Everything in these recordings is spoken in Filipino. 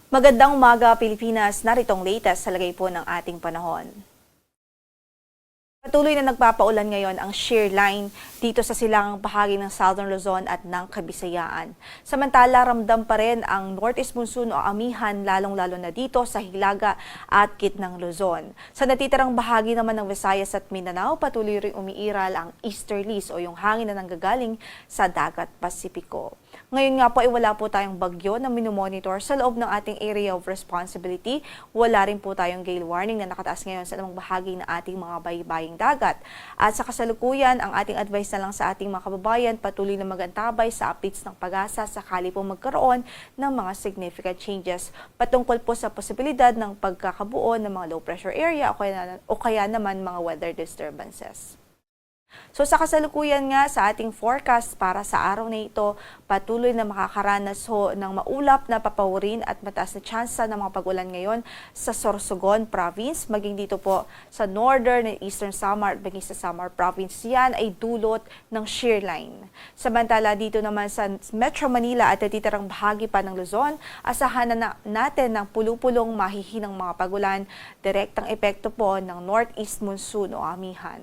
Magandang umaga, Pilipinas. Narito ang latest sa lagay po ng ating panahon. Patuloy na nagpapaulan ngayon ang shear line dito sa silangang bahagi ng Southern Luzon at ng Kabisayaan. Samantala, ramdam pa rin ang northeast monsoon o amihan lalong-lalo na dito sa Hilaga at Gitnang Luzon. Sa natitirang bahagi naman ng Visayas at Mindanao, patuloy rin umiiral ang easterlies o yung hangin na nanggagaling sa dagat Pasipiko. Ngayon nga po ay wala po tayong bagyo na minomonitor sa loob ng ating area of responsibility. Wala rin po tayong gale warning na nakataas ngayon sa anumang bahagi ng ating mga baybaying dagat. At sa kasalukuyan, ang ating advice na lang sa ating mga kababayan, patuloy na mag-antabay sa updates ng PAGASA sakali po magkaroon ng mga significant changes patungkol po sa posibilidad ng pagkakabuo ng mga low pressure area o kaya naman mga weather disturbances. So sa kasalukuyan nga sa ating forecast para sa araw na ito, patuloy na makakaranas ho ng maulap na papawirin at mataas na tsansa ng mga pag-ulan ngayon sa Sorsogon Province, maging dito po sa Northern and Eastern Samar at maging sa Samar Province. Yan ay dulot ng shear line. Samantala dito naman sa Metro Manila at natitirang bahagi pa ng Luzon, asahan na natin ng pulupulong mahihinang mga pag-ulan, direktang epekto po ng Northeast Monsoon o amihan.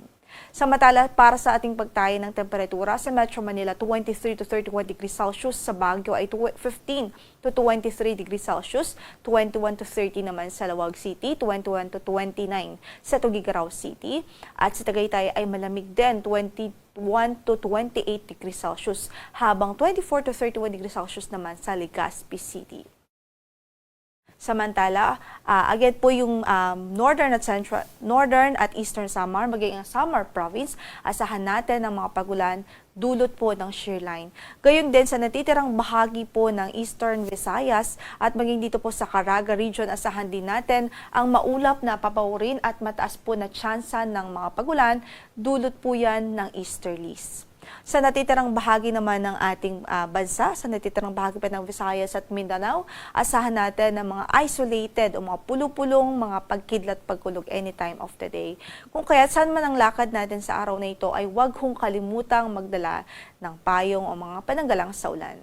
Samantala, para sa ating pagtayo ng temperatura sa Metro Manila, 23 to 31 degrees Celsius, sa Baguio ay 15 to 23 degrees Celsius, 21 to 30 naman sa Lawag City, 21 to 29 sa Tuguegarao City, at sa Tagaytay ay malamig din, 21 to 28 degrees Celsius, habang 24 to 31 degrees Celsius naman sa Legazpi City. Samantala, again po yung Northern at Eastern Samar, maging ang Samar Province, asahan natin ang mga pagulan dulot po ng shear line. Gayon din sa natitirang bahagi po ng Eastern Visayas at maging dito po sa Caraga Region, asahan din natin ang maulap na papawirin at mataas po na tsansa ng mga pagulan, dulot po yan ng easterlies. Sa natitirang bahagi naman ng ating bansa, sa natitirang bahagi pa ng Visayas at Mindanao, asahan natin ng mga isolated o mga pulupulong mga pagkidlat pagkulog anytime of the day. Kung kaya saan man ang lakad natin sa araw na ito ay huwag kong kalimutang magdala ng payong o mga pananggalang sa ulan.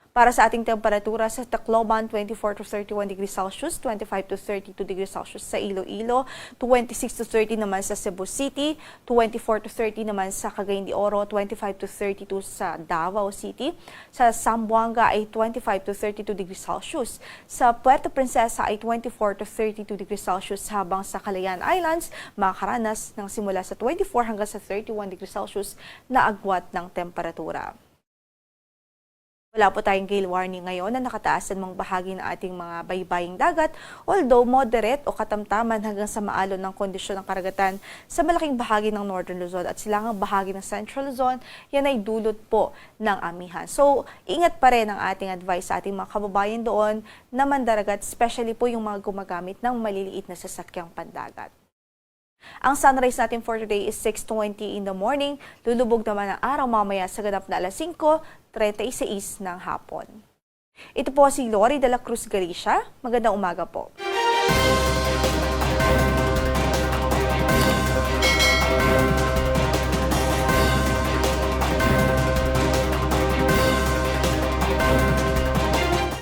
Para sa ating temperatura sa Tacloban, 24 to 31 degrees Celsius, 25 to 32 degrees Celsius sa Iloilo, 26 to 30 naman sa Cebu City, 24 to 30 naman sa Cagayan de Oro, 25 to 32 sa Davao City. Sa Zamboanga ay 25 to 32 degrees Celsius. Sa Puerto Princesa ay 24 to 32 degrees Celsius, habang sa Calayan Islands makakaranas ng simula sa 24 hanggang sa 31 degrees Celsius na agwat ng temperatura. Wala po tayong gale warning ngayon na nakataas sa mga bahagi ng ating mga baybaying dagat, although moderate o katamtaman hanggang sa maalon ng kondisyon ng karagatan sa malaking bahagi ng Northern Luzon at silangang bahagi ng Central Luzon, yan ay dulot po ng amihan. So, ingat pa rin ang ating advice sa ating mga kababayan doon na mandaragat, especially po yung mga gumagamit ng maliliit na sasakyang pandagat. Ang sunrise natin for today is 6:20 in the morning. Lulubog naman ang araw mamaya sa ganap na alas 5:36 ng hapon. Ito po si Lori de la Cruz Galicia. Magandang umaga po.